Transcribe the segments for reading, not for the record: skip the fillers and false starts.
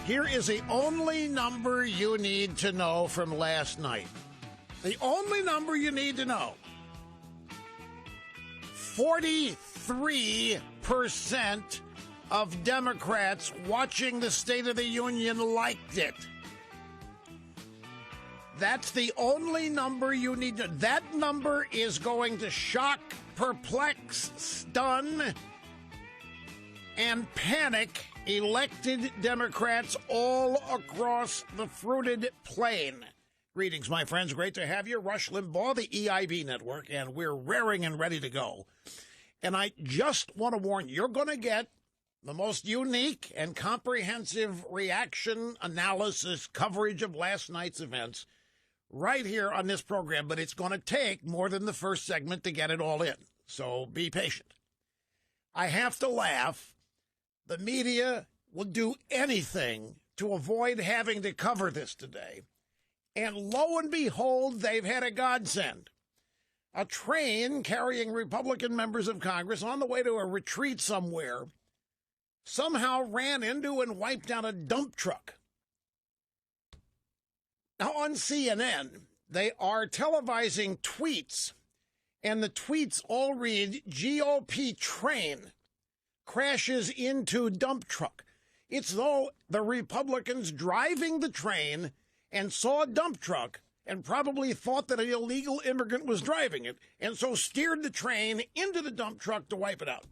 Here is the only number you need to know from last night. The only number you need to know. 43% of Democrats watching the State of the Union liked it. That's the only number you need to. That number is going to shock, perplex, stun, and panic elected Democrats all across the fruited plain. Greetings, my friends. Great to have you. Rush Limbaugh, the EIB Network, and we're raring and ready to go. And I just want to warn you, you're going to get the most unique and comprehensive reaction, analysis, coverage of last night's events right here on this program, but it's going to take more than the first segment to get it all in. So be patient. I have to laugh. The media will do anything to avoid having to cover this today. And lo and behold, they've had a godsend. A train carrying Republican members of Congress on the way to a retreat somewhere somehow ran into and wiped out a dump truck. Now, on CNN, they are televising tweets, and the tweets all read, GOP train crashes into dump truck. It's though the Republicans driving the train and saw a dump truck and probably thought that an illegal immigrant was driving it, and so steered the train into the dump truck to wipe it out.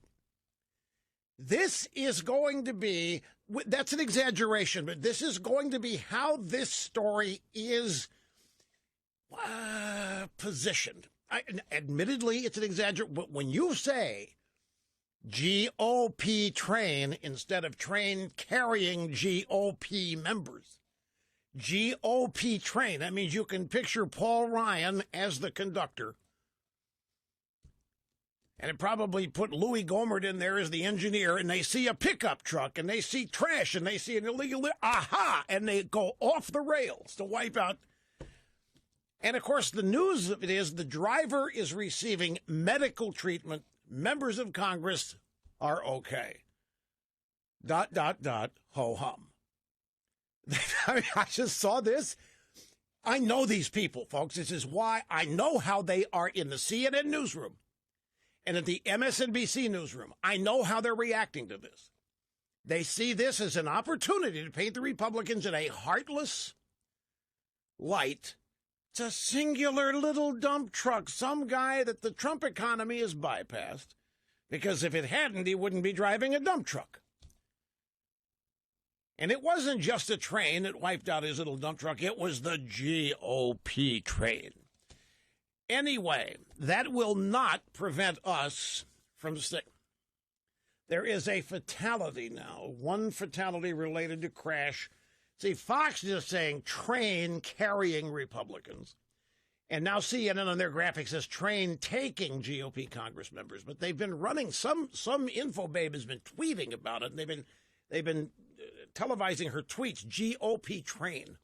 This is going to be, that's an exaggeration, but this is going to be how this story is positioned. Admittedly, it's an exaggeration, but when you say GOP train instead of train carrying GOP members, GOP train, that means you can picture Paul Ryan as the conductor. And it probably put Louis Gohmert in there as the engineer, and they see a pickup truck, and they see trash, and they see an illegal, and they go off the rails to wipe out. And, of course, the news of it is the driver is receiving medical treatment. Members of Congress are okay. ... Ho-hum. I mean, I just saw this. I know these people, folks. This is why I know how they are in the CNN newsroom and at the MSNBC newsroom. I know how they're reacting to this. They see this as an opportunity to paint the Republicans in a heartless light. It's a singular little dump truck, some guy that the Trump economy has bypassed, because if it hadn't, he wouldn't be driving a dump truck. And it wasn't just a train that wiped out his little dump truck. It was the GOP train. Anyway, that will not prevent us from staying. There is a fatality now, one fatality related to crash. See, Fox is saying train carrying Republicans. And now CNN on their graphics says train taking GOP Congress members. But they've been running, some infobabe has been tweeting about it, and they've been televising her tweets, GOP train.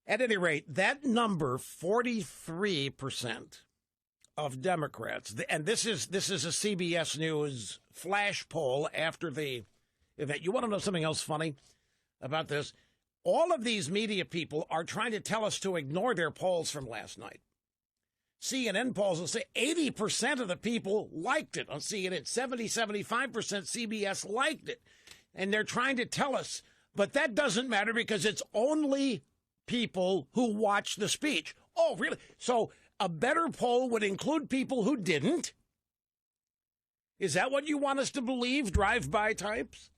At any rate, that number, 43% of Democrats, and this is a CBS News flash poll after the event. You want to know something else funny about this? All of these media people are trying to tell us to ignore their polls from last night. CNN polls will say 80% of the people liked it on CNN. 75% CBS liked it. And they're trying to tell us, but that doesn't matter because it's only people who watch the speech. Oh, really? So a better poll would include people who didn't? Is that what you want us to believe, drive-by types?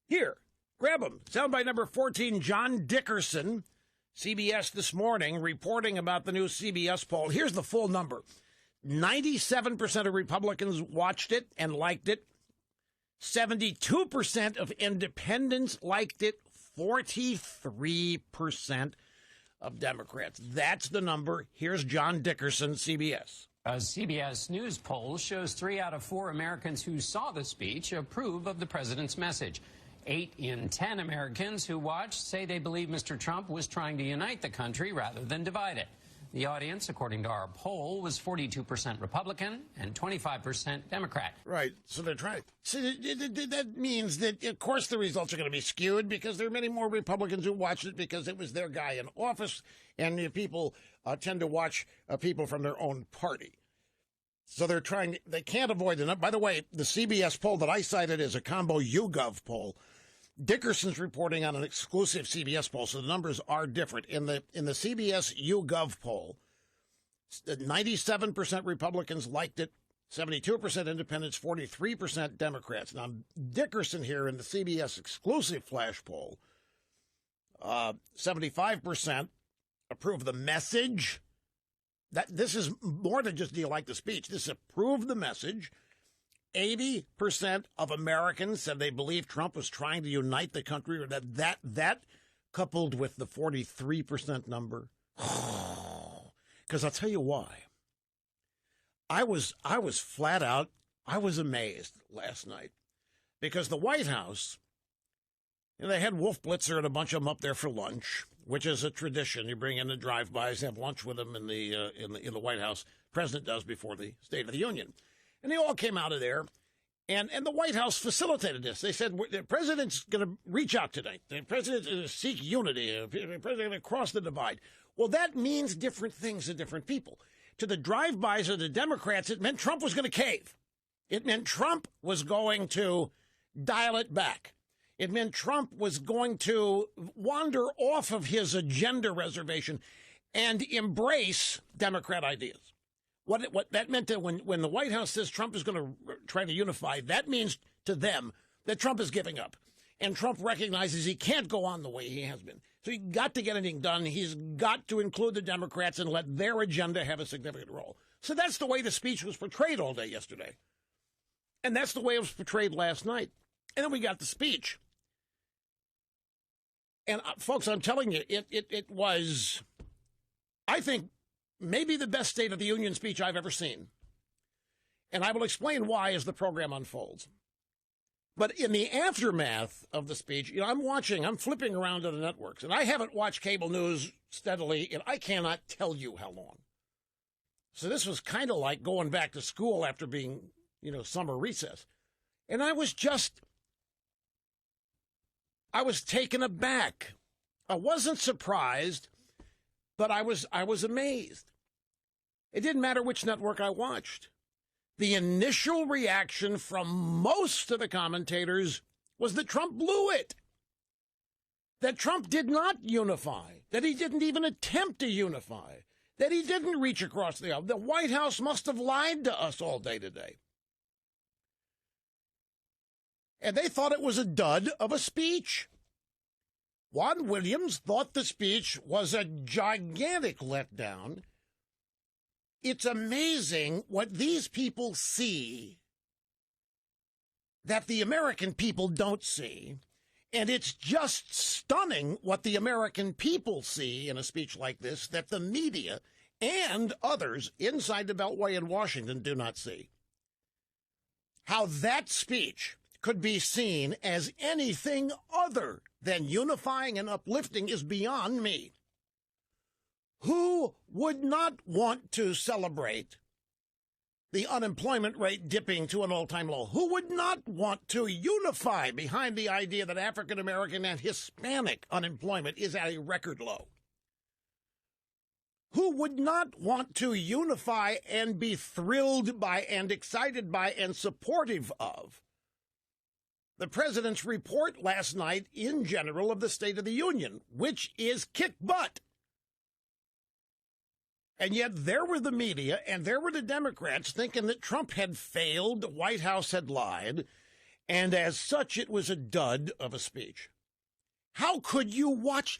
Here, grab them. Soundbite number 14, John Dickerson, CBS This Morning, reporting about the new CBS poll. Here's the full number. 97% of Republicans watched it and liked it. 72% of independents liked it. 43% of Democrats. That's the number. Here's John Dickerson, CBS. A CBS News poll shows 3 out of 4 Americans who saw the speech approve of the president's message. 8 in 10 Americans who watched say they believe Mr. Trump was trying to unite the country rather than divide it. The audience, according to our poll, was 42% Republican and 25% Democrat. Right. So they're trying. So that means that, of course, the results are going to be skewed because there are many more Republicans who watched it because it was their guy in office, and the people tend to watch people from their own party. So they're trying. They can't avoid it. By the way, the CBS poll that I cited is a combo YouGov poll. Dickerson's reporting on an exclusive CBS poll, so the numbers are different. In the CBS YouGov poll, 97% Republicans liked it, 72% independents, 43% Democrats. Now, Dickerson here in the CBS exclusive flash poll, 75% approve the message. This is more than just do you like the speech. This approve the message. 80% of Americans said they believe Trump was trying to unite the country, or that coupled with the 43% number. Because I'll tell you why. I was flat out, I was amazed last night because the White House, they had Wolf Blitzer and a bunch of them up there for lunch, which is a tradition. You bring in the drive-bys, have lunch with them in the White House. The president does before the State of the Union. And they all came out of there, and the White House facilitated this. They said, the president's going to reach out tonight. The president's going to seek unity. The president's going to cross the divide. Well, that means different things to different people. To the drive-bys of the Democrats, it meant Trump was going to cave. It meant Trump was going to dial it back. It meant Trump was going to wander off of his agenda reservation and embrace Democrat ideas. What that meant that when the White House says Trump is going to try to unify, that means to them that Trump is giving up. And Trump recognizes he can't go on the way he has been. So he's got to get anything done. He's got to include the Democrats and let their agenda have a significant role. So that's the way the speech was portrayed all day yesterday. And that's the way it was portrayed last night. And then we got the speech. And folks, I'm telling you, it was, I think, maybe the best State of the Union speech I've ever seen. And I will explain why as the program unfolds. But in the aftermath of the speech, I'm flipping around to the networks, and I haven't watched cable news steadily, and I cannot tell you how long. So this was kind of like going back to school after being, summer recess. And I was taken aback. I wasn't surprised, but I was amazed. It didn't matter which network I watched. The initial reaction from most of the commentators was that Trump blew it, that Trump did not unify, that he didn't even attempt to unify, that he didn't reach across the aisle. The White House must have lied to us all day today. And they thought it was a dud of a speech. Juan Williams thought the speech was a gigantic letdown. It's amazing what these people see that the American people don't see. And it's just stunning what the American people see in a speech like this that the media and others inside the Beltway in Washington do not see. How that speech could be seen as anything other than unifying and uplifting is beyond me. Who would not want to celebrate the unemployment rate dipping to an all-time low? Who would not want to unify behind the idea that African American and Hispanic unemployment is at a record low? Who would not want to unify and be thrilled by and excited by and supportive of the president's report last night in general of the State of the Union, which is kick butt? And yet there were the media and there were the Democrats thinking that Trump had failed, the White House had lied, and as such it was a dud of a speech. How could you watch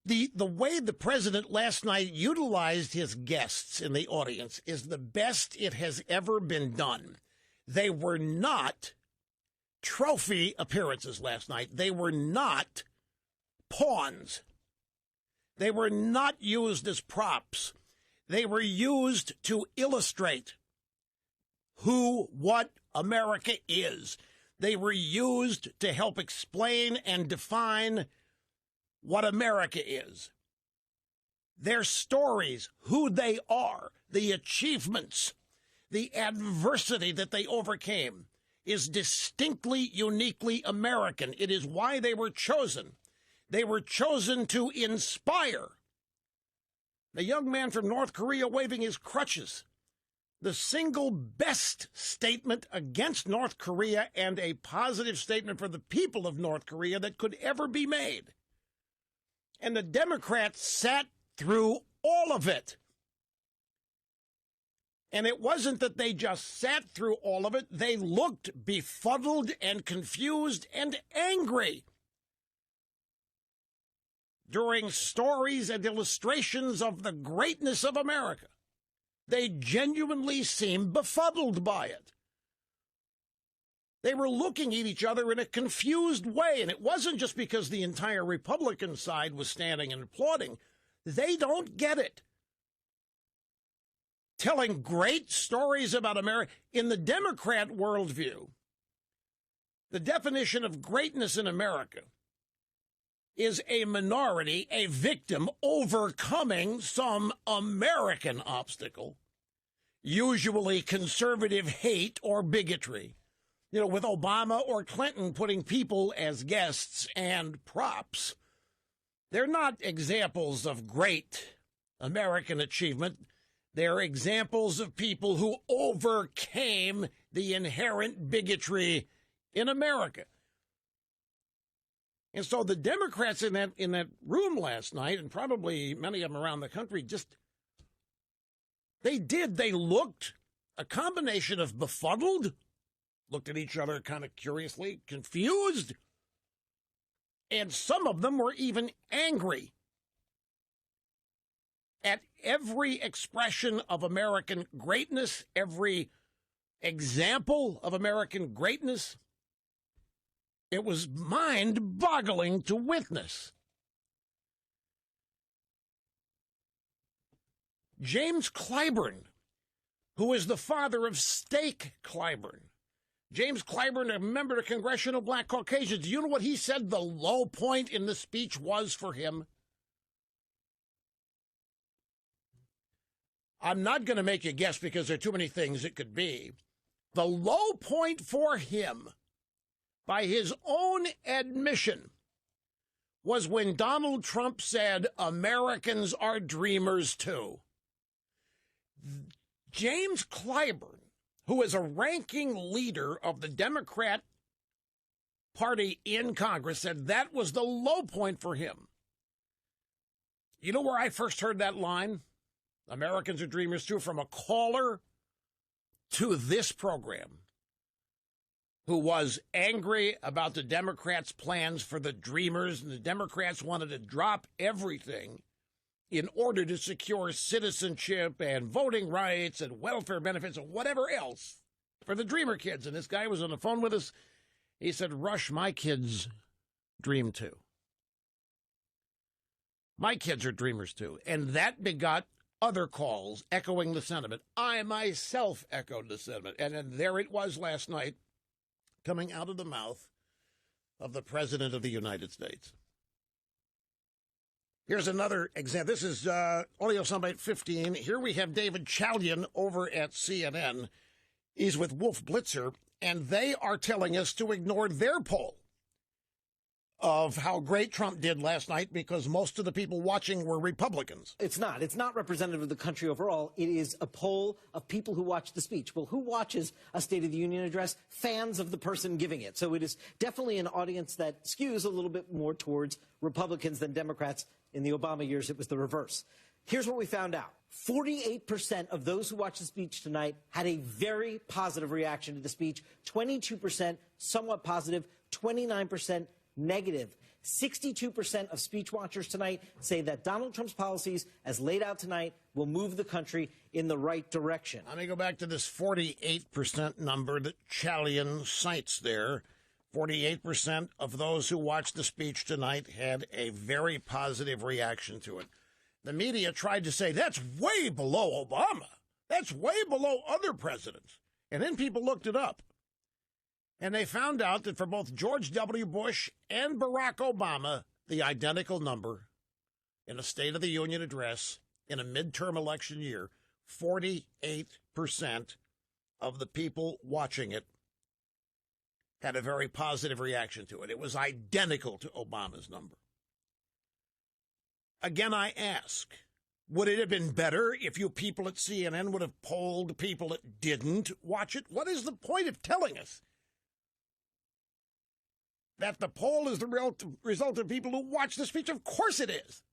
the way the president last night utilized his guests in the audience is the best it has ever been done. They were not trophy appearances last night. They were not pawns. They were not used as props. They were used to illustrate what America is. They were used to help explain and define what America is. their stories, who they are, the achievements, the adversity that they overcame is distinctly, uniquely American. It is why they were chosen. They were chosen to inspire. The young man from North Korea waving his crutches. The single best statement against North Korea and a positive statement for the people of North Korea that could ever be made. And the Democrats sat through all of it. And it wasn't that they just sat through all of it. They looked befuddled and confused and angry during stories and illustrations of the greatness of America. They genuinely seemed befuddled by it. They were looking at each other in a confused way, and it wasn't just because the entire Republican side was standing and applauding. They don't get it. Telling great stories about America. In the Democrat worldview, the definition of greatness in America is a minority, a victim, overcoming some American obstacle, usually conservative hate or bigotry. You know, with Obama or Clinton putting people as guests and props, they're not examples of great American achievement. They're examples of people who overcame the inherent bigotry in America. And so the Democrats in that room last night, and probably many of them around the country, they looked a combination of befuddled, looked at each other kind of curiously, confused, and some of them were even angry at every expression of American greatness, every example of American greatness. It was mind-boggling to witness. James Clyburn, who is the father of Steak Clyburn. James Clyburn, a member of Congressional Black Caucasians. Do you know what he said the low point in the speech was for him? I'm not going to make you guess because there are too many things it could be. The low point for him, by his own admission, was when Donald Trump said, Americans are dreamers too. James Clyburn, who is a ranking leader of the Democrat Party in Congress, said that was the low point for him. You know where I first heard that line? Americans are dreamers too, from a caller to this program who was angry about the Democrats' plans for the Dreamers, and the Democrats wanted to drop everything in order to secure citizenship and voting rights and welfare benefits and whatever else for the Dreamer kids. And this guy was on the phone with us. He said, Rush, my kids dream too. My kids are dreamers too. And that begot other calls echoing the sentiment. I myself echoed the sentiment. And then there it was last night, coming out of the mouth of the President of the United States. Here's another example. This is Audio Soundbite 15. Here we have David Chalian over at CNN. He's with Wolf Blitzer, and they are telling us to ignore their poll of how great Trump did last night because most of the people watching were Republicans. It's not. It's not representative of the country overall. It is a poll of people who watch the speech. Well, who watches a State of the Union address? Fans of the person giving it. So it is definitely an audience that skews a little bit more towards Republicans than Democrats. In the Obama years, it was the reverse. Here's what we found out. 48% of those who watched the speech tonight had a very positive reaction to the speech. 22% somewhat positive, 29% negative. 62% of speech watchers tonight say that Donald Trump's policies, as laid out tonight, will move the country in the right direction. Let me go back to this 48% number that Chalian cites there. 48% of those who watched the speech tonight had a very positive reaction to it. The media tried to say, that's way below Obama. That's way below other presidents. And then people looked it up. And they found out that for both George W. Bush and Barack Obama, the identical number in a State of the Union address in a midterm election year, 48% of the people watching it had a very positive reaction to it. It was identical to Obama's number. Again, I ask, would it have been better if you people at CNN would have polled people that didn't watch it? What is the point of telling us that the poll is the result of people who watch the speech? Of course it is.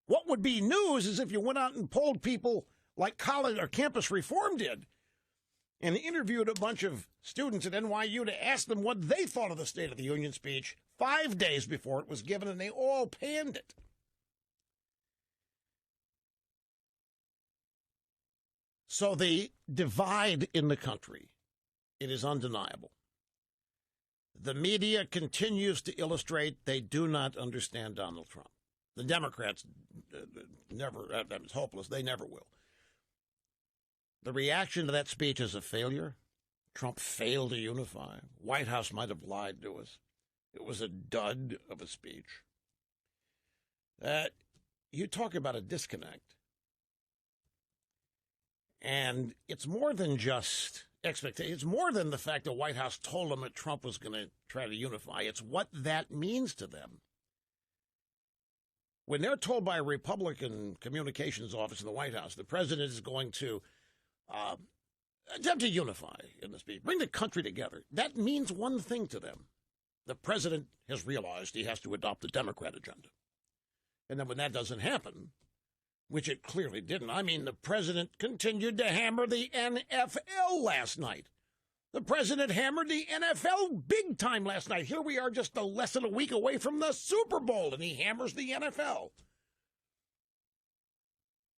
What would be news is if you went out and polled people like college or campus reform did and interviewed a bunch of students at NYU to ask them what they thought of the State of the Union speech 5 days before it was given, and they all panned it. So the divide in the country, it is undeniable. The media continues to illustrate they do not understand Donald Trump. The Democrats never, it's hopeless, they never will. The reaction to that speech is a failure. Trump failed to unify. White House might have lied to us. It was a dud of a speech. You talk about a disconnect. And it's more than just expectation. It's more than the fact the White House told them that Trump was going to try to unify. It's what that means to them. When they're told by a Republican communications office in the White House the president is going to attempt to unify in the speech, bring the country together, that means one thing to them. The president has realized he has to adopt the Democrat agenda. And then when that doesn't happen, which it clearly didn't, I mean, the president continued to hammer the NFL last night. The president hammered the NFL big time last night. Here we are just less than a week away from the Super Bowl, and he hammers the NFL.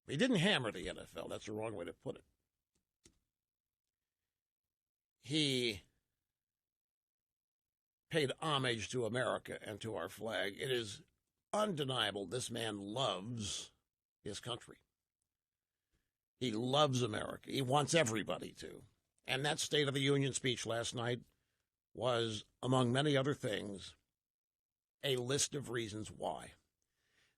He didn't hammer the NFL. That's the wrong way to put it. He paid homage to America and to our flag. It is undeniable this man loves his country. He loves America. He wants everybody to. And that State of the Union speech last night was, among many other things, a list of reasons why.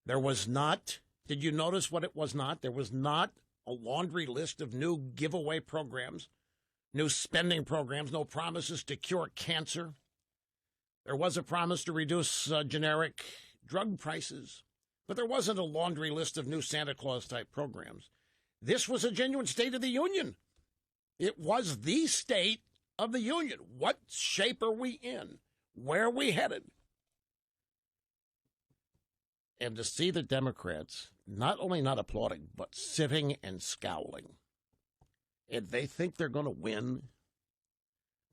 There was not, did you notice what it was not? There was not a laundry list of new giveaway programs, new spending programs, no promises to cure cancer. There was a promise to reduce generic drug prices, but there wasn't a laundry list of new Santa Claus-type programs. This was a genuine State of the Union. It was the State of the Union. What shape are we in? Where are we headed? And to see the Democrats not only not applauding, but sitting and scowling. And they think they're going to win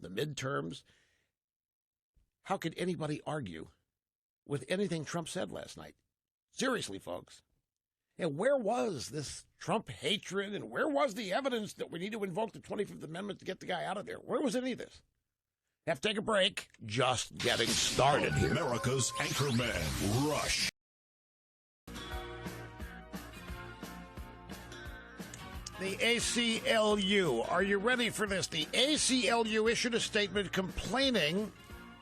the midterms. How could anybody argue with anything Trump said last night? Seriously, folks. And where was this Trump hatred, and where was the evidence that we need to invoke the 25th Amendment to get the guy out of there? Where was any of this? Have to take a break. Just getting started here. America's Anchorman, Rush. The ACLU. Are you ready for this? The ACLU issued a statement complaining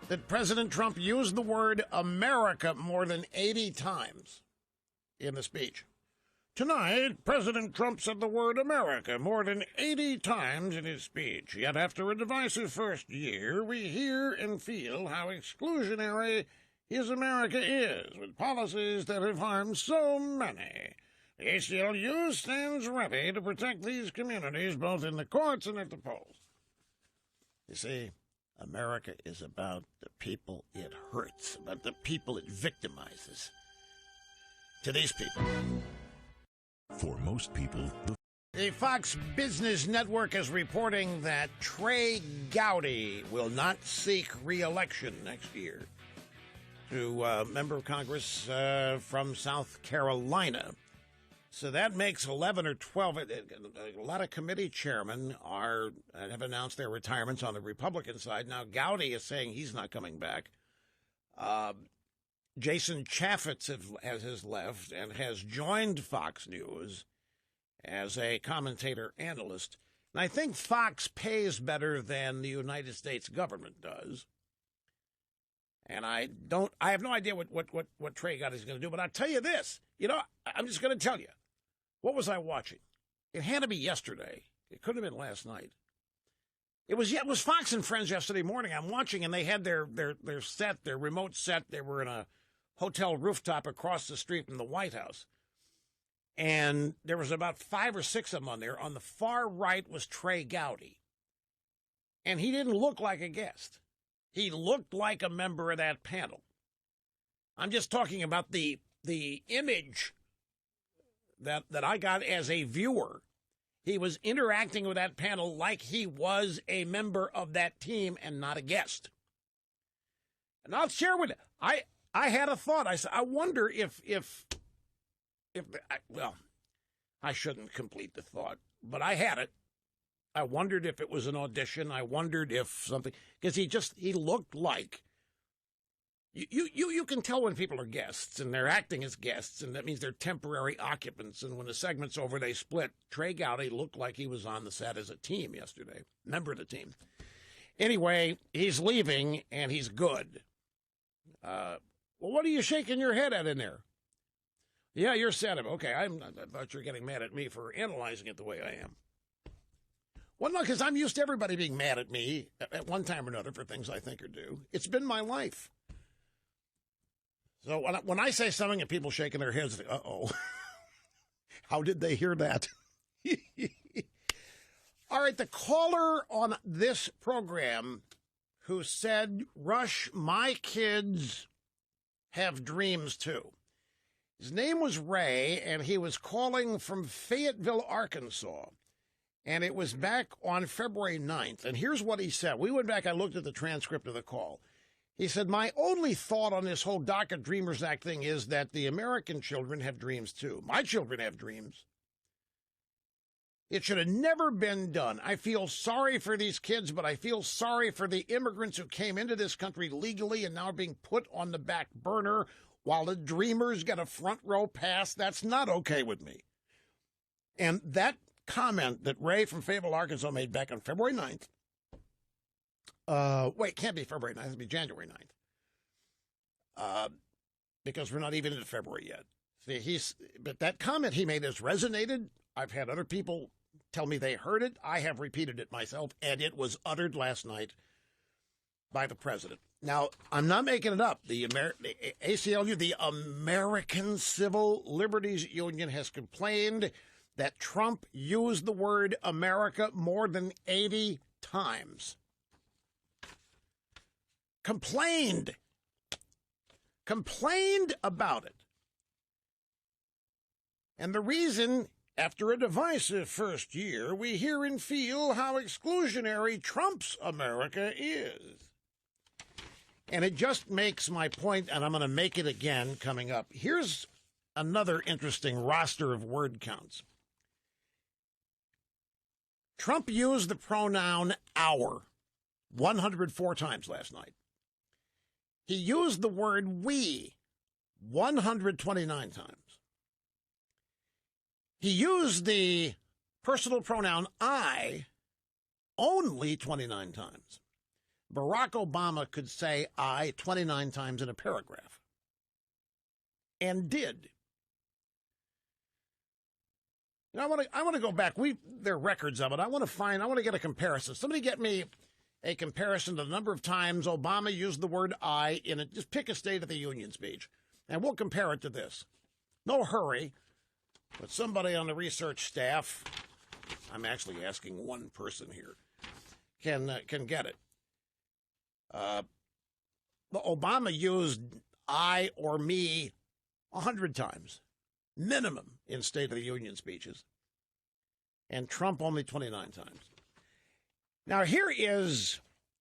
that President Trump used the word America more than 80 times in the speech. Tonight, President Trump said the word America more than 80 times in his speech. Yet after a divisive first year, we hear and feel how exclusionary his America is, with policies that have harmed so many. The ACLU stands ready to protect these communities, both in the courts and at the polls. You see, America is about the people it hurts, about the people it victimizes. To these people. For most people, The Fox Business Network is reporting that Trey Gowdy will not seek re-election next year to member of Congress from South Carolina. So that makes 11 or 12. A lot of committee chairmen have announced their retirements on the Republican side. Now Gowdy is saying he's not coming back. Jason Chaffetz has left and has joined Fox News as a commentator analyst. And I think Fox pays better than the United States government does. And I have no idea what Trey Gowdy is going to do, but I'll tell you this. I'm just going to tell you. What was I watching? It had to be yesterday. It could have been last night. It was Fox and Friends yesterday morning. I'm watching, and they had their set, their remote set. They were in a hotel rooftop across the street from the White House. And there was about 5 or 6 of them on there. On the far right was Trey Gowdy. And he didn't look like a guest. He looked like a member of that panel. I'm just talking about the image that I got as a viewer. He was interacting with that panel like he was a member of that team and not a guest. And I'll share with you. I had a thought. I said, I wonder if I shouldn't complete the thought, but I had it. I wondered if it was an audition. I wondered if something, because he looked like, you can tell when people are guests and they're acting as guests, and that means they're temporary occupants. And when the segment's over, they split. Trey Gowdy looked like he was on the set as a team yesterday, member of the team. Anyway, he's leaving and he's good. Well, what are you shaking your head at in there? Yeah, you're sad about it. Okay, I thought you were getting mad at me for analyzing it the way I am. Well, no, because I'm used to everybody being mad at me at one time or another for things I think or do. It's been my life. So when I say something and people shaking their heads, uh-oh, how did they hear that? All right, the caller on this program who said, Rush, my kids have dreams too. His name was Ray, and he was calling from Fayetteville, Arkansas. And it was back on February 9th. And here's what he said. We went back, I looked at the transcript of the call. He said, my only thought on this whole DACA Dreamers Act thing is that the American children have dreams too. My children have dreams. It should have never been done. I feel sorry for these kids, but I feel sorry for the immigrants who came into this country legally and now are being put on the back burner while the dreamers get a front row pass. That's not okay with me. And that comment that Ray from Fayetteville, Arkansas made back on February 9th. Wait, can't be February 9th. It'll be January 9th. Because we're not even into February yet. See, but that comment he made has resonated. I've had other people tell me they heard it. I have repeated it myself, and it was uttered last night by the president. Now, I'm not making it up. The ACLU, the American Civil Liberties Union, has complained that Trump used the word America more than 80 times. Complained about it. And the reason, after a divisive first year, we hear and feel how exclusionary Trump's America is. And it just makes my point, and I'm going to make it again coming up. Here's another interesting roster of word counts. Trump used the pronoun our 104 times last night. He used the word we 129 times. He used the personal pronoun I only 29 times. Barack Obama could say I 29 times in a paragraph. And did. You know, I want to go back. There are records of it. I want to get a comparison. Somebody get me a comparison to the number of times Obama used the word I in it. Just pick a State of the Union speech, and we'll compare it to this. No hurry, but somebody on the research staff, I'm actually asking one person here, can get it. Obama used I or me 100 times, minimum, in State of the Union speeches, and Trump only 29 times. Now, here is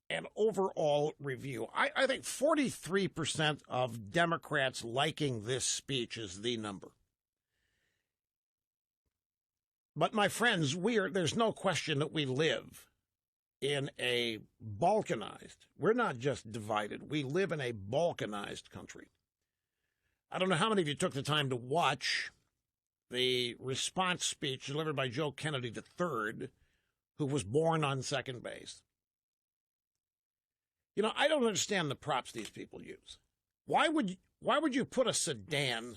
an overall review. I think 43% of Democrats liking this speech is the number. But, my friends, there's no question that we live in a balkanized, we're not just divided, we live in a balkanized country. I don't know how many of you took the time to watch the response speech delivered by Joe Kennedy III, who was born on second base. You know, I don't understand the props these people use. Why would you put a sedan?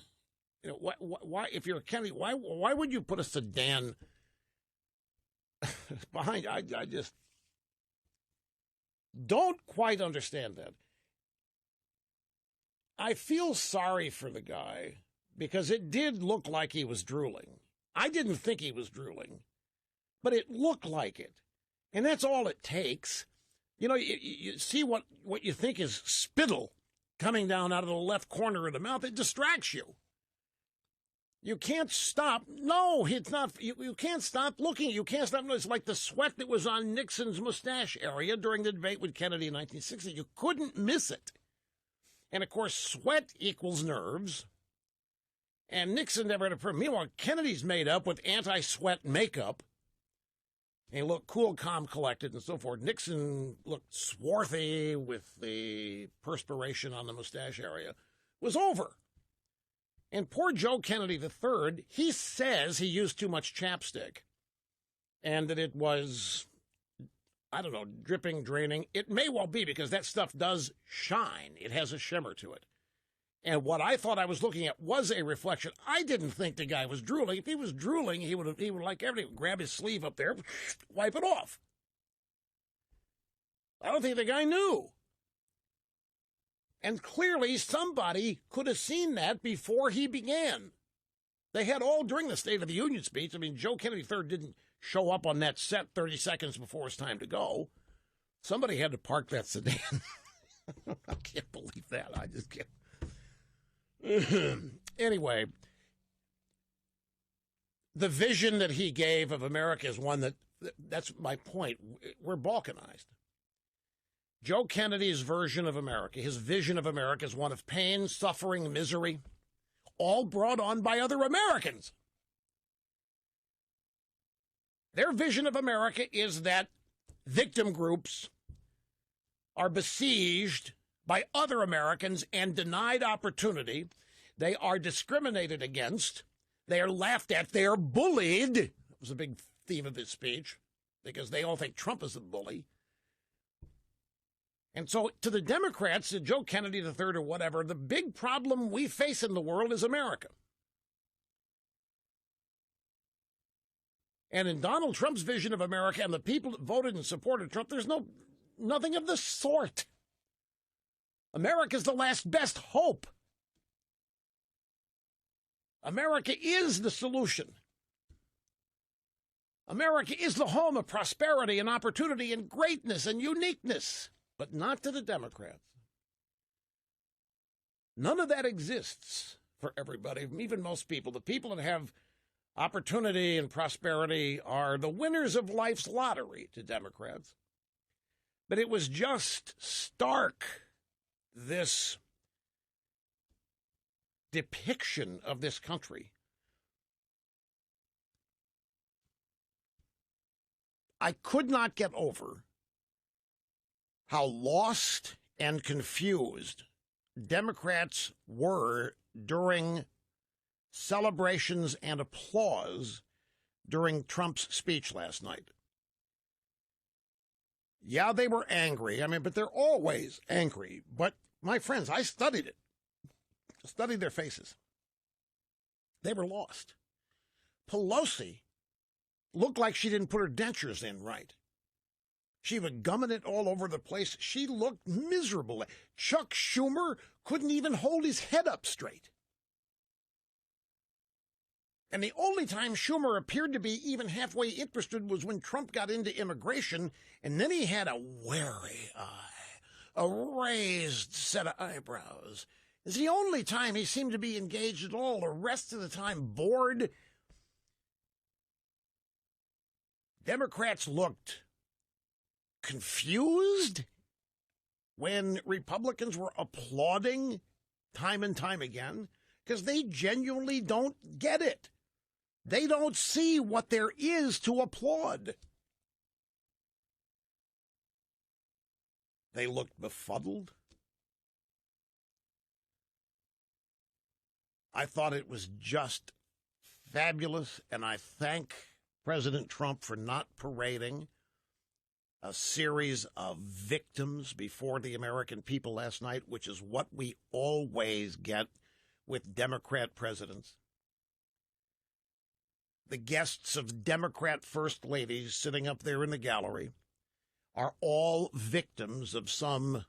You know, why if you're a Kennedy, why would you put a sedan behind? I just don't quite understand that. I feel sorry for the guy because it did look like he was drooling. I didn't think he was drooling, but it looked like it. And that's all it takes. You know, you see what you think is spittle coming down out of the left corner of the mouth. It distracts you. You can't stop. No, it's not. You can't stop looking. You can't stop. It's like the sweat that was on Nixon's mustache area during the debate with Kennedy in 1960. You couldn't miss it. And, of course, sweat equals nerves. And Nixon never had a problem. Meanwhile, Kennedy's made up with anti-sweat makeup. And he looked cool, calm, collected, and so forth. Nixon looked swarthy with the perspiration on the mustache area. It was over. And poor Joe Kennedy III, he says he used too much chapstick and that it was, I don't know, dripping, draining. It may well be because that stuff does shine. It has a shimmer to it. And what I thought I was looking at was a reflection. I didn't think the guy was drooling. If he was drooling, he would like everything, grab his sleeve up there, wipe it off. I don't think the guy knew. And clearly somebody could have seen that before he began. They had all during the State of the Union speech. I mean, Joe Kennedy III didn't show up on that set 30 seconds before it's time to go. Somebody had to park that sedan. I can't believe that. I just can't. Anyway, the vision that he gave of America is one that's my point. We're balkanized. Joe Kennedy's version of America, his vision of America is one of pain, suffering, misery, all brought on by other Americans. Their vision of America is that victim groups are besieged by other Americans and denied opportunity. They are discriminated against. They are laughed at. They are bullied. That was a big theme of his speech because they all think Trump is the bully. And so to the Democrats, to Joe Kennedy III or whatever, the big problem we face in the world is America. And in Donald Trump's vision of America and the people that voted and supported Trump, there's nothing of the sort. America's the last best hope. America is the solution. America is the home of prosperity and opportunity and greatness and uniqueness, but not to the Democrats. None of that exists for everybody, even most people. The people that have opportunity and prosperity are the winners of life's lottery to Democrats. But it was just stark, this depiction of this country. I could not get over how lost and confused Democrats were during celebrations and applause during Trump's speech last night. Yeah, they were angry. I mean, but they're always angry. But, my friends, I studied it. Studied their faces. They were lost. Pelosi looked like she didn't put her dentures in right. She was gumming it all over the place. She looked miserable. Chuck Schumer couldn't even hold his head up straight. And the only time Schumer appeared to be even halfway interested was when Trump got into immigration, and then he had a wary eye, a raised set of eyebrows. It's the only time he seemed to be engaged at all. The rest of the time, bored. Democrats looked confused when Republicans were applauding time and time again because they genuinely don't get it. They don't see what there is to applaud. They looked befuddled. I thought it was just fabulous, and I thank President Trump for not parading a series of victims before the American people last night, which is what we always get with Democrat presidents. The guests of Democrat first ladies sitting up there in the gallery are all victims of some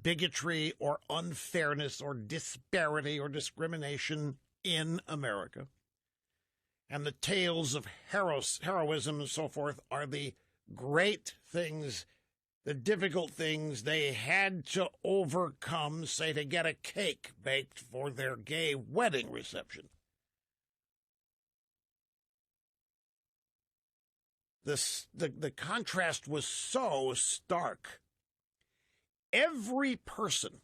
bigotry or unfairness or disparity or discrimination in America. And the tales of heroism and so forth are the great things, the difficult things they had to overcome, say, to get a cake baked for their gay wedding reception. The contrast was so stark. Every person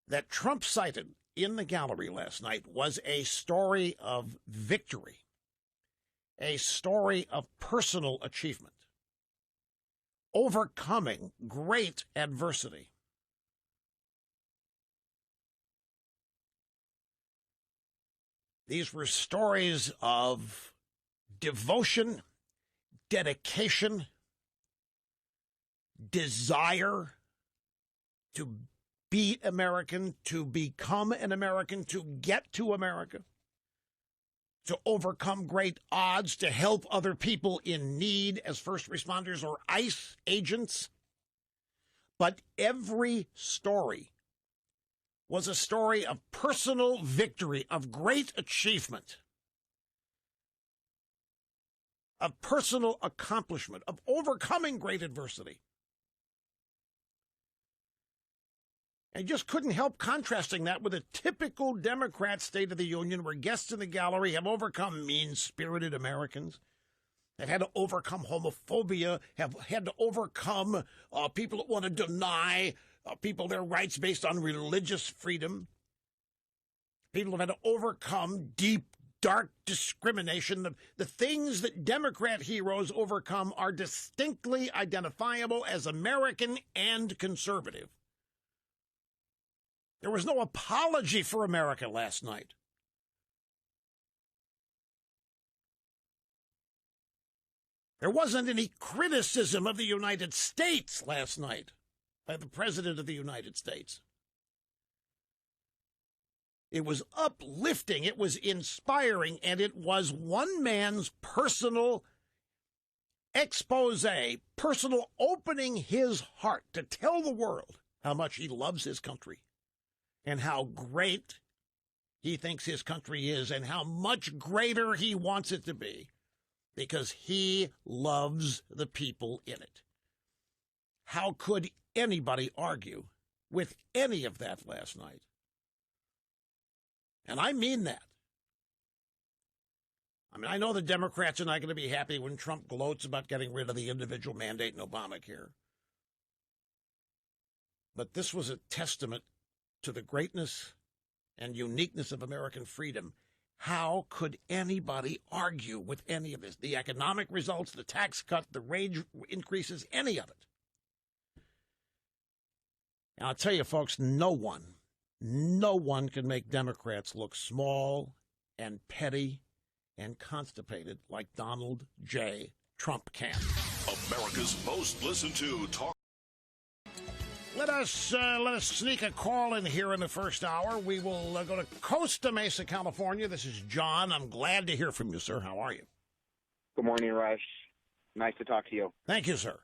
that Trump cited in the gallery last night was a story of victory, a story of personal achievement, overcoming great adversity. These were stories of devotion, dedication, desire to be American, to become an American, to get to America, to overcome great odds, to help other people in need as first responders or ICE agents. But every story was a story of personal victory, of great achievement, of personal accomplishment, of overcoming great adversity. I just couldn't help contrasting that with a typical Democrat State of the Union where guests in the gallery have overcome mean-spirited Americans, have had to overcome homophobia, have had to overcome people that want to deny people their rights based on religious freedom. People have had to overcome deep, dark discrimination. The things that Democrat heroes overcome are distinctly identifiable as American and conservative. There was no apology for America last night. There wasn't any criticism of the United States last night by the President of the United States. It was uplifting, it was inspiring, and it was one man's personal expose, personal opening his heart to tell the world how much he loves his country and how great he thinks his country is and how much greater he wants it to be because he loves the people in it. How could anybody argue with any of that last night? And I mean that. I mean, I know the Democrats are not going to be happy when Trump gloats about getting rid of the individual mandate in Obamacare. But this was a testament to the greatness and uniqueness of American freedom. How could anybody argue with any of this? The economic results, the tax cut, the wage increases, any of it. And I'll tell you, folks, no one can make Democrats look small and petty and constipated like Donald J. Trump can. America's most listened to talk. Let us sneak a call in here in the first hour. We will go to Costa Mesa, California. This is John. I'm glad to hear from you, sir. How are you? Good morning, Rush. Nice to talk to you. Thank you, sir.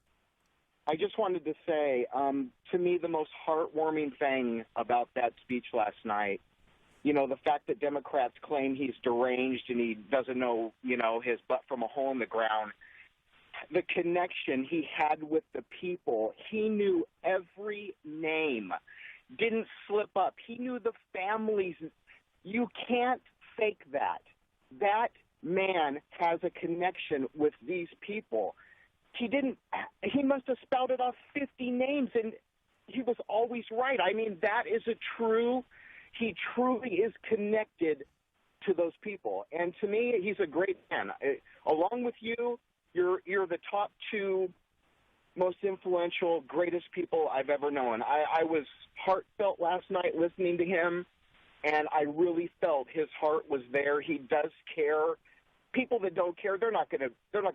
I just wanted to say, to me, the most heartwarming thing about that speech last night, the fact that Democrats claim he's deranged and he doesn't know, his butt from a hole in the ground, the connection he had with the people. He knew every name, didn't slip up. He knew the families. You can't fake that. That man has a connection with these people. He must have spouted off 50 names, and he was always right. I mean, that is he truly is connected to those people. And to me, he's a great man. Along with you, you're the top two most influential, greatest people I've ever known. I was heartfelt last night listening to him, and I really felt his heart was there. He does care people that don't care, they're not going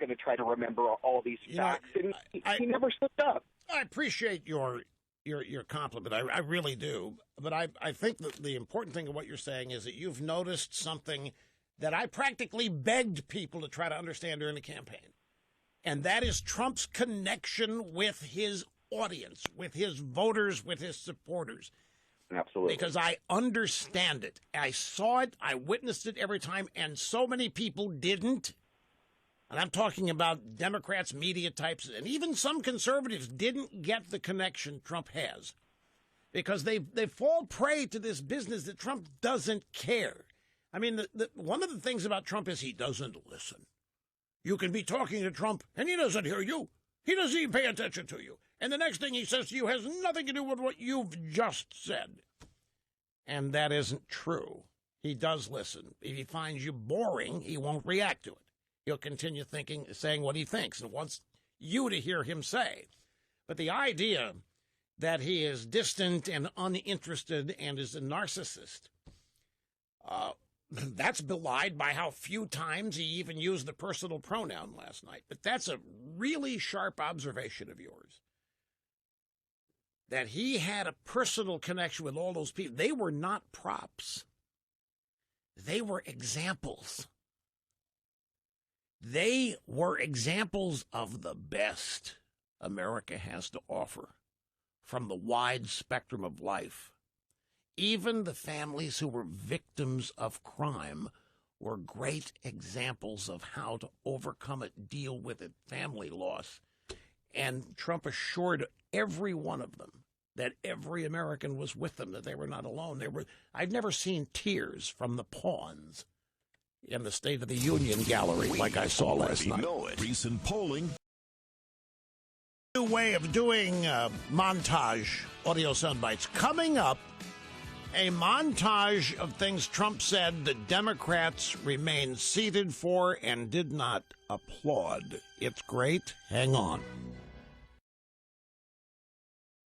to try to remember all these facts. And he never slipped up. I appreciate your compliment. I really do. But I think that the important thing of what you're saying is that you've noticed something that I practically begged people to try to understand during the campaign. And that is Trump's connection with his audience, with his voters, with his supporters. Absolutely. Because I understand it. I saw it. I witnessed it every time. And so many people didn't. And I'm talking about Democrats, media types, and even some conservatives didn't get the connection Trump has. Because they fall prey to this business that Trump doesn't care. I mean, one of the things about Trump is he doesn't listen. You can be talking to Trump, and he doesn't hear you. He doesn't even pay attention to you. And the next thing he says to you has nothing to do with what you've just said. And that isn't true. He does listen. If he finds you boring, he won't react to it. He'll continue saying what he thinks and wants you to hear him say. But the idea that he is distant and uninterested and is a narcissist, that's belied by how few times he even used the personal pronoun last night. But that's a really sharp observation of yours. That he had a personal connection with all those people. They were not props. They were examples. They were examples of the best America has to offer from the wide spectrum of life. Even the families who were victims of crime were great examples of how to overcome it, deal with it, family loss. And Trump assured every one of them that every American was with them, that they were not alone. I've never seen tears from the pawns in the State of the Union gallery like I saw last night. Recent polling. New way of doing montage audio sound bites. Coming up, a montage of things Trump said the Democrats remained seated for and did not applaud. It's great. Hang on.